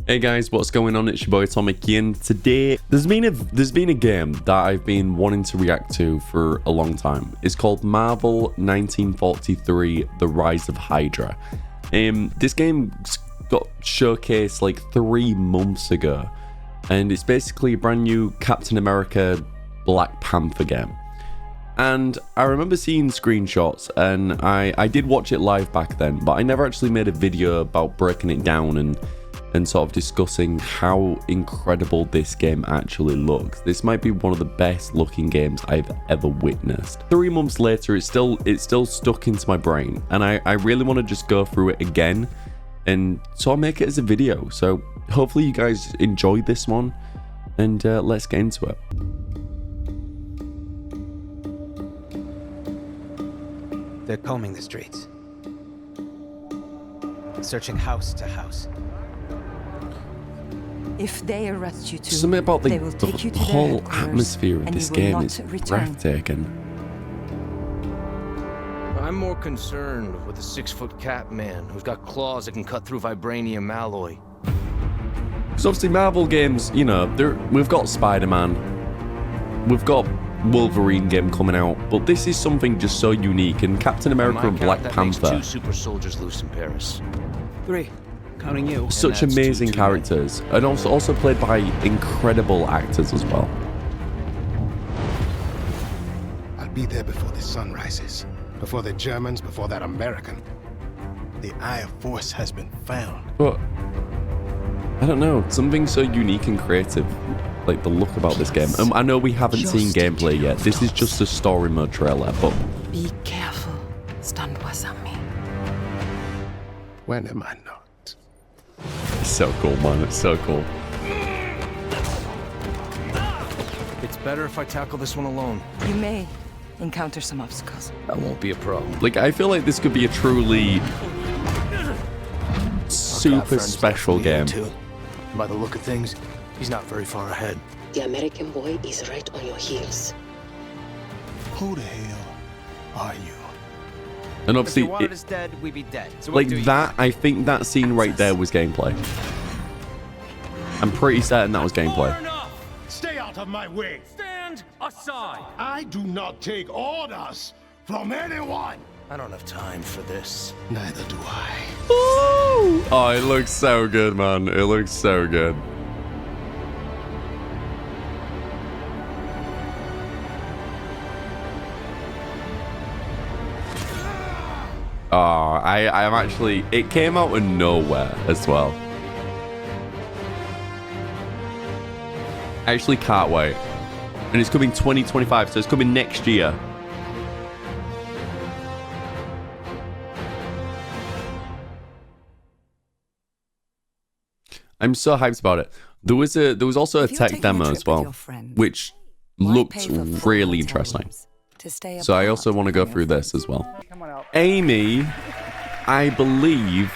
Hey guys, what's going on? It's your boy Atomic, and today there's been a game that I've been wanting to react to for a long time. It's called Marvel 1943: The Rise of Hydra. This game got showcased like 3 months ago, and it's basically a brand new Captain America Black Panther game. And I remember seeing screenshots, and I did watch it live back then, but I never actually made a video about breaking it down and sort of discussing how incredible this game actually looks. This might be one of the best looking games I've ever witnessed. 3 months later, it's still stuck into my brain, and I really want to just go through it again and sort of make it as a video. So hopefully you guys enjoyed this one, and let's get into it. They're combing the streets, searching house to house. If they arrest you too, Something about they will take you to the their whole headquarters, atmosphere of and this you will game not is return. breathtaking. I'm more concerned with the 6-foot cat man who's got claws that can cut through vibranium alloy. Because obviously Marvel games, you know, we've got Spider-Man, we've got Wolverine game coming out, but this is something just so unique, and Captain America and Black Panther. 2 super soldiers loose in Paris. 3, counting you. Such And that's amazing two too characters, and also played by incredible actors as well. I'll be there before the sun rises, before the Germans, before that American. The Eye of Force has been found. But I don't know, something so unique and creative, like the look about this game. I know we haven't seen gameplay yet. This is just a story mode trailer, but Be careful, stand me. When am I not? it's so cool, man. It's so cool. It's better if I tackle this one alone. You may encounter some obstacles. That won't be a problem. Like, I feel like this could be a truly super special game. Too. By the look of things, he's not very far ahead. The American boy is right on your heels. Who the hell are you? And If obviously, you wanted us dead, we'd be dead. So what like do you that, I think that scene right there was gameplay. I'm pretty certain that was gameplay. Stay out of my way! Stand aside! I do not take orders from anyone! I don't have time for this. Neither do I. Oh, it looks so good, man. It looks so good. Oh, I'm actually... It came out of nowhere as well. I actually can't wait. And it's coming 2025, so it's coming next year. I'm so hyped about it. There was also a If you're tech taking a demo trip as with well, your friends, which why looked pay for full really hotel interesting. rooms to stay So I apart also want to go from through your this as well. Come on out. Amy, I believe,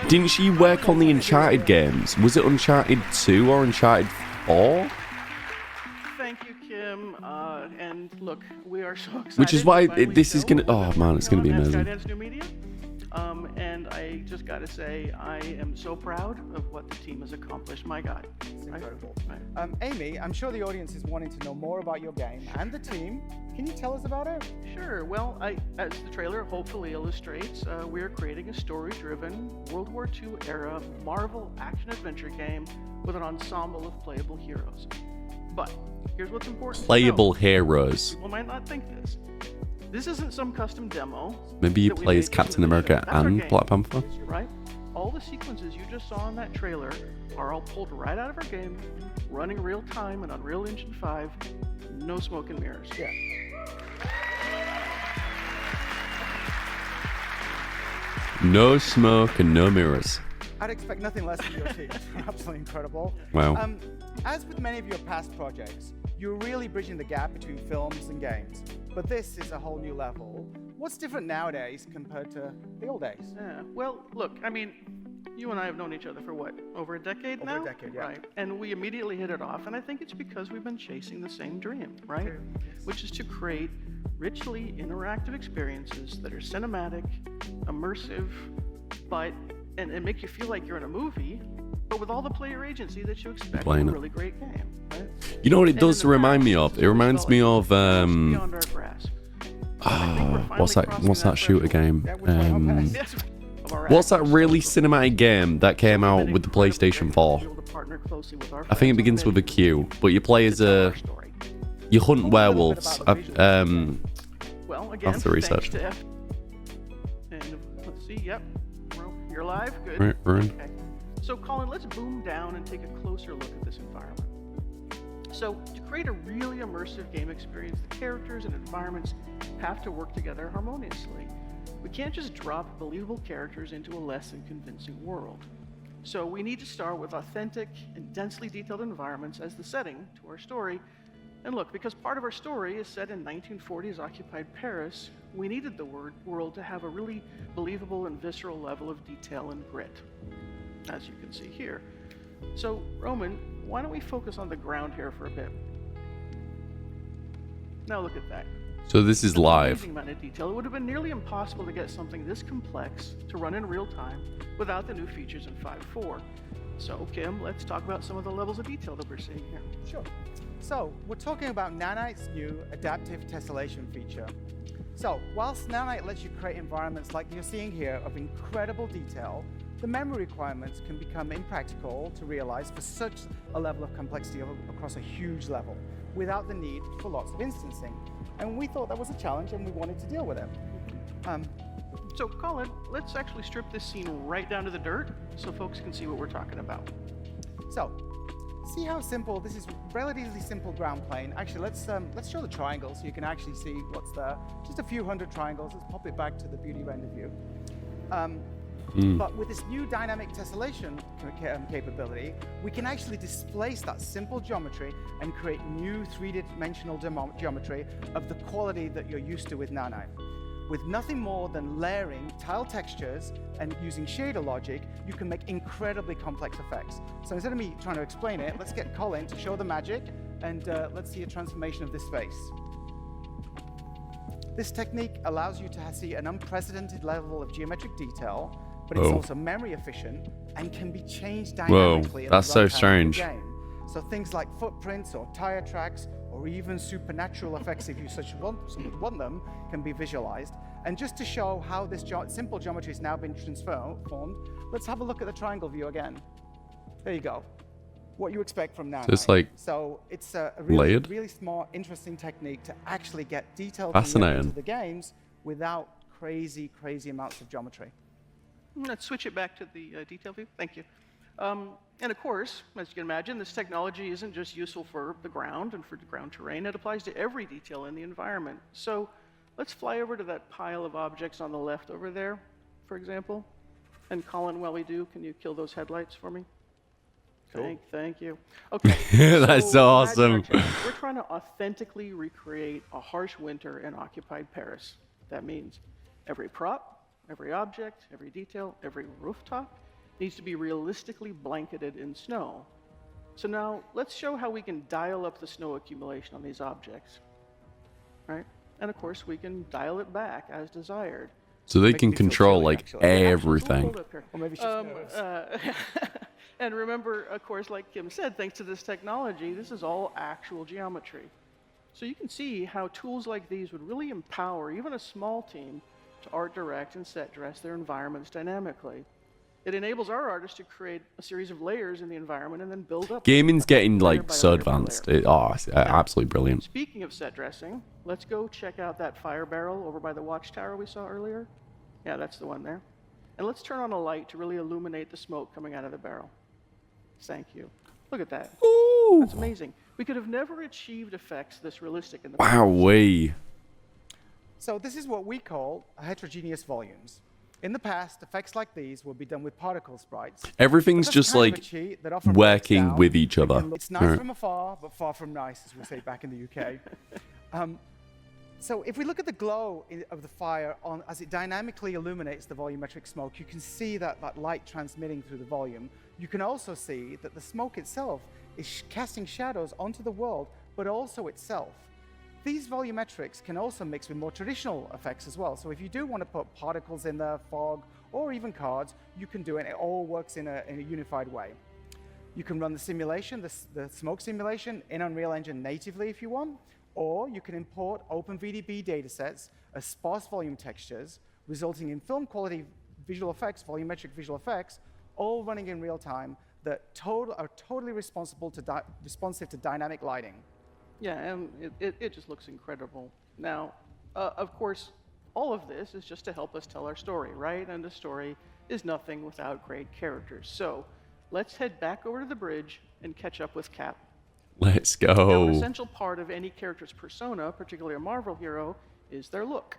didn't she work on the Uncharted games? Was it Uncharted 2 or Uncharted 4? Thank you, Kim. And look, we are so excited. Which is why to finally this is show gonna... Oh man, it's gonna be on amazing. Skydance New Media. And I just got to say, I am so proud of what the team has accomplished. My God. It's incredible. Right. Amy, I'm sure the audience is wanting to know more about your game and the team. Can you tell us about it? Sure. Well, as the trailer hopefully illustrates, we are creating a story-driven World War II era Marvel action-adventure game with an ensemble of playable heroes. But here's what's important. Playable to know. heroes. People might not think this. This isn't some custom demo. Maybe you that we play made as just Captain for the America show. That's our and game, Black Panther. Right? All the sequences you just saw in that trailer are all pulled right out of our game, running real time in Unreal Engine 5. No smoke and mirrors. Yeah. No smoke and no mirrors. I'd expect nothing less from your team. Absolutely incredible. Wow. As with many of your past projects, you're really bridging the gap between films and games. But this is a whole new level. What's different nowadays compared to the old days? Yeah. Well, look, I mean, you and I have known each other for what, over a decade now? Over a decade, yeah. Right. And we immediately hit it off, and I think it's because we've been chasing the same dream, right? True. Which is to create richly interactive experiences that are cinematic, immersive, but and make you feel like you're in a movie, but with all the player agency that you expect Playing from a it. really great game. Right? You know what it And in does the remind me past, of? It reminds me of beyond our grasp. what's that shooter game? Yes, of our What's that actors. really cinematic game that came out with the PlayStation 4? I think it begins with a Q, but you play as you hunt werewolves. Well, again, have to research. thanks to and let's see, yep, you're live, good. Right, Ruin. Okay. So Colin, let's boom down and take a closer look at this environment. So to create a really immersive game experience, the characters and environments have to work together harmoniously. We can't just drop believable characters into a less than convincing world. So we need to start with authentic and densely detailed environments as the setting to our story. And look, because part of our story is set in 1940s occupied Paris, we needed the world to have a really believable and visceral level of detail and grit, as you can see here. So, Roman, why don't we focus on the ground here for a bit? Now look at that. So this is live. Amazing amount of detail. It would have been nearly impossible to get something this complex to run in real time without the new features in 5.4. So, Kim, let's talk about some of the levels of detail that we're seeing here. Sure. So, we're talking about Nanite's new adaptive tessellation feature. So, whilst Nanite lets you create environments like you're seeing here of incredible detail, the memory requirements can become impractical to realize for such a level of complexity across a huge level, without the need for lots of instancing. And we thought that was a challenge and we wanted to deal with it. So, Colin, let's actually strip this scene right down to the dirt so folks can see what we're talking about. So, see how simple this is? Relatively simple ground plane. Actually, let's show the triangle so you can actually see what's there. Just a few hundred triangles. Let's pop it back to the beauty render view. But with this new dynamic tessellation capability, we can actually displace that simple geometry and create new three-dimensional geometry of the quality that you're used to with Nanite. With nothing more than layering tile textures and using shader logic, you can make incredibly complex effects. So instead of me trying to explain it, let's get Colin to show the magic, and let's see a transformation of this face. This technique allows you to see an unprecedented level of geometric detail, but it's also memory efficient and can be changed dynamically. Whoa, that's so strange. So things like footprints or tire tracks or even supernatural effects, if you want them, can be visualized. And just to show how this simple geometry has now been transformed, let's have a look at the triangle view again. There you go. What you expect from Nanite. So it's like so it's a really, layered? really smart, interesting technique to actually get detailed Fascinating. into the games without crazy amounts of geometry. Let's switch it back to the detail view. Thank you. And of course, as you can imagine, this technology isn't just useful for the ground and for the ground terrain. It applies to every detail in the environment. So let's fly over to that pile of objects on the left over there, for example. And Colin, while we do, can you kill those headlights for me? Cool. Thank you. Okay. That's so awesome. We're trying to authentically recreate a harsh winter in occupied Paris. That means every prop, every object, every detail, every rooftop needs to be realistically blanketed in snow. So now let's show how we can dial up the snow accumulation on these objects, right? And of course we can dial it back as desired. So they can control like everything. Or maybe And remember, of course, like Kim said, thanks to this technology, this is all actual geometry. So you can see how tools like these would really empower even a small team to art direct and set dress their environments dynamically. It enables our artists to create a series of layers in the environment and then build up. Gaming's getting layer like by so layer by advanced. layer. It's absolutely brilliant. Speaking of set dressing, let's go check out that fire barrel over by the watchtower we saw earlier. Yeah, that's the one there. And let's turn on a light to really illuminate the smoke coming out of the barrel. Thank you. Look at that. Ooh. That's amazing. We could have never achieved effects this realistic in the past. Wowee. So this is what we call heterogeneous volumes. In the past, effects like these would be done with particle sprites. Everything's But that's just kind of like a cheat that often breaks working down. with each other. It's nice from afar, but far from nice, as we say back in the UK. So if we look at the glow of the fire as it dynamically illuminates the volumetric smoke, you can see that light transmitting through the volume. You can also see that the smoke itself is casting shadows onto the world, but also itself. These volumetrics can also mix with more traditional effects as well. So if you do want to put particles in there, fog, or even cards, you can do it. It all works in a unified way. You can run the simulation, the smoke simulation, in Unreal Engine natively if you want, or you can import OpenVDB datasets as sparse volume textures, resulting in film quality visual effects, volumetric visual effects, all running in real time that are totally responsive to dynamic lighting. Yeah, and it just looks incredible. Now, of course, all of this is just to help us tell our story, right? And the story is nothing without great characters. So let's head back over to the bridge and catch up with Cap. Let's Now, an go. essential part of any character's persona, particularly a Marvel hero, is their look.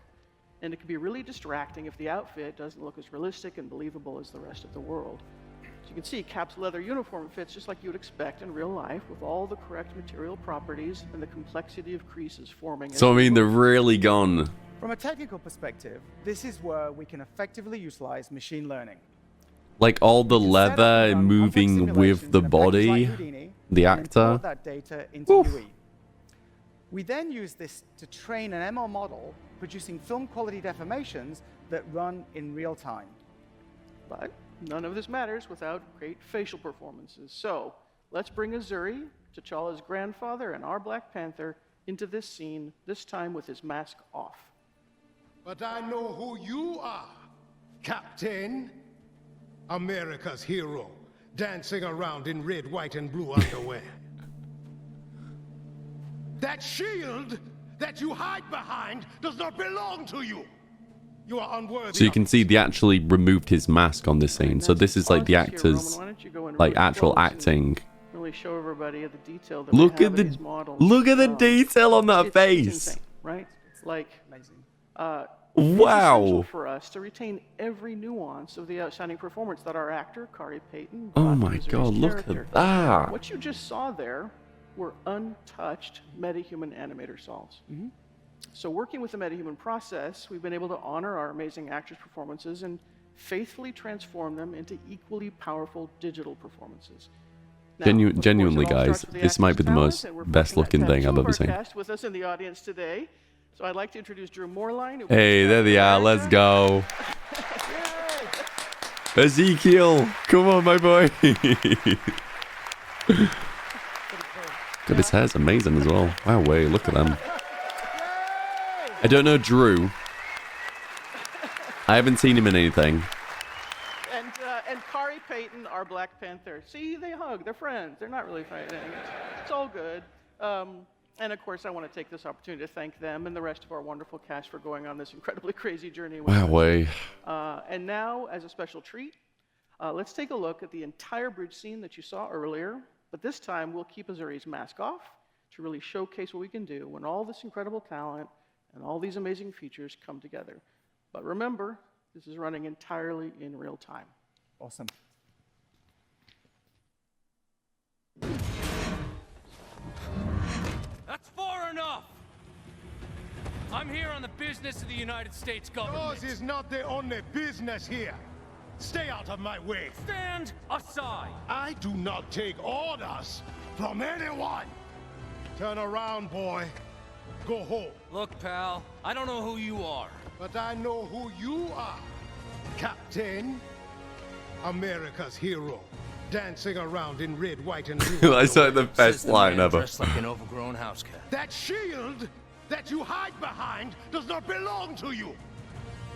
And it can be really distracting if the outfit doesn't look as realistic and believable as the rest of the world. So you can see Cap's leather uniform fits just like you would expect in real life, with all the correct material properties and the complexity of creases forming. So I mean, they're really gone. From a technical perspective, this is where we can effectively utilize machine learning. Like all the We can set up leather and run moving complex with simulations the in a package body, like Houdini the and actor. import that data into Oof. UE. We then use this to train an ML model, producing film quality deformations that run in real time. But none of this matters without great facial performances. So let's bring Azuri, T'Challa's grandfather and our Black Panther, into this scene, this time with his mask off. But I know who you are, Captain. America's hero, dancing around in red, white, and blue underwear. That shield that you hide behind does not belong to you. You are unworthy. So you of can it. see they actually removed his mask on this scene. So this is like the actors, like actual acting. Really show everybody the detail that Look we at have in the these models. look at the detail on that It's face. insane, right? It's like Amazing. It's Wow. essential for us to retain every nuance of the outstanding performance that our actor, Kari Payton, Oh brought to my Azuri's God! Look character. at that. What you just saw there were untouched metahuman animator solves. So working with the metahuman process, we've been able to honor our amazing actors' performances and faithfully transform them into equally powerful digital performances. Now, of course, Genuinely, it all starts guys, with the this might actor's be the talent, most and we're best fortunate looking to have thing two I've of ever our seen. cast with us in the audience today. So I'd like to introduce Drew Moorline. who Hey, plays there they are. Let's America. go. Ezekiel, come on, my boy. God, his hair's amazing as well. Wow, way, look at them. I don't know Drew. I haven't seen him in anything. And Kari Payton, our Black Panther. See, they hug. They're friends. They're not really fighting. It's all good. And of course, I want to take this opportunity to thank them and the rest of our wonderful cast for going on this incredibly crazy journey with Wow, us. way. And now, as a special treat, let's take a look at the entire bridge scene that you saw earlier. But this time, we'll keep Azuri's mask off to really showcase what we can do when all this incredible talent and all these amazing features come together. But remember, this is running entirely in real time. Awesome. That's far enough! I'm here on the business of the United States government. Yours is not the only business here. Stay out of my way. Stand aside! I do not take orders from anyone. Turn around, boy. Go home. Look, pal, I don't know who you are. But I know who you are. Captain. America's hero. Dancing around in red, white, and blue. That's like the Says best the line man ever. dressed like an overgrown house cat. That shield that you hide behind does not belong to you.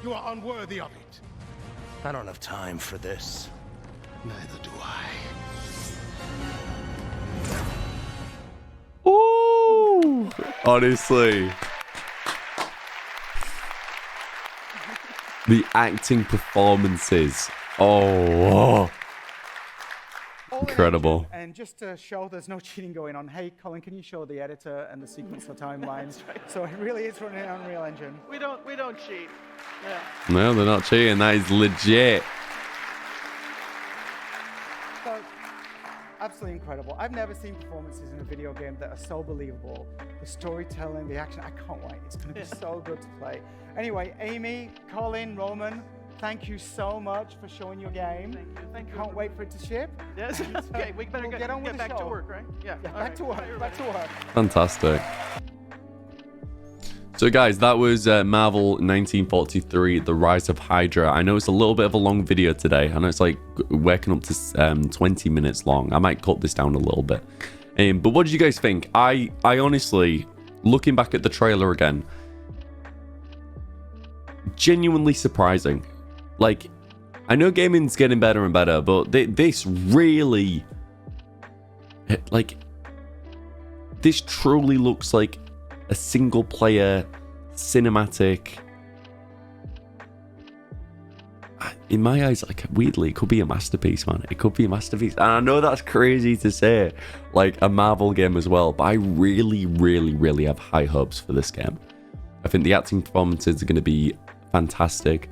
You are unworthy of it. I don't have time for this. Neither do I. Ooh, honestly. The acting performances. Oh. All in Incredible. engine, And just to show there's no cheating going on, hey, Colin, can you show the editor and the sequencer timelines? So it really is running on Unreal Engine. We don't cheat. Yeah. No, they're not cheating. That is legit. So, absolutely incredible. I've never seen performances in a video game that are so believable. The storytelling, the action, I can't wait. It's going to be so good to play. Anyway, Amy, Colin, Roman, thank you so much for showing your game. Thank you. Can't wait for it to ship. Yes. Okay, we better We'll get on with the back to show. work, right? Yeah. Yeah, all back right. to work. Back to work. Fantastic. So guys, that was Marvel 1943, The Rise of Hydra. I know it's a little bit of a long video today. I know it's like working up to 20 minutes long. I might cut this down a little bit. But what did you guys think? I honestly, looking back at the trailer again, genuinely surprising. Like, I know gaming's getting better and better, but this really, like, this truly looks like a single player cinematic. In my eyes, like, weirdly, it could be a masterpiece, man. It could be a masterpiece. And I know that's crazy to say, like a Marvel game as well, but I really, really, really have high hopes for this game. I think the acting performances are going to be fantastic.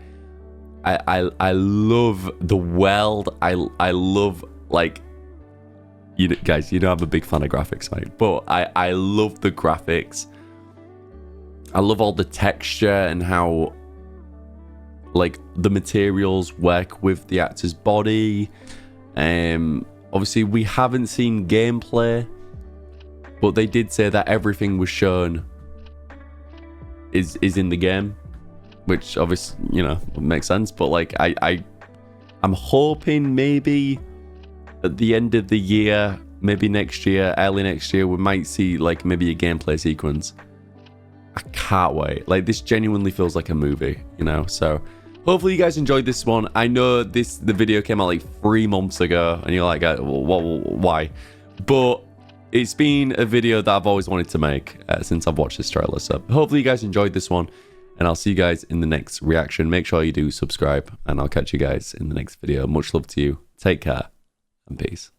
I love the world. I love, like, you know, guys, you know I'm a big fan of graphics, right? But I love the graphics. I love all the texture and how, like, the materials work with the actor's body. Obviously, we haven't seen gameplay, but they did say that everything was shown is in the game, which obviously, you know, makes sense. But like, I'm hoping maybe at the end of the year, maybe next year, early next year, we might see like maybe a gameplay sequence. I can't wait. Like, this genuinely feels like a movie, you know? So hopefully you guys enjoyed this one. I know the video came out like 3 months ago and you're like, why? But it's been a video that I've always wanted to make since I've watched this trailer. So hopefully you guys enjoyed this one, and I'll see you guys in the next reaction. Make sure you do subscribe, and I'll catch you guys in the next video. Much love to you. Take care and peace.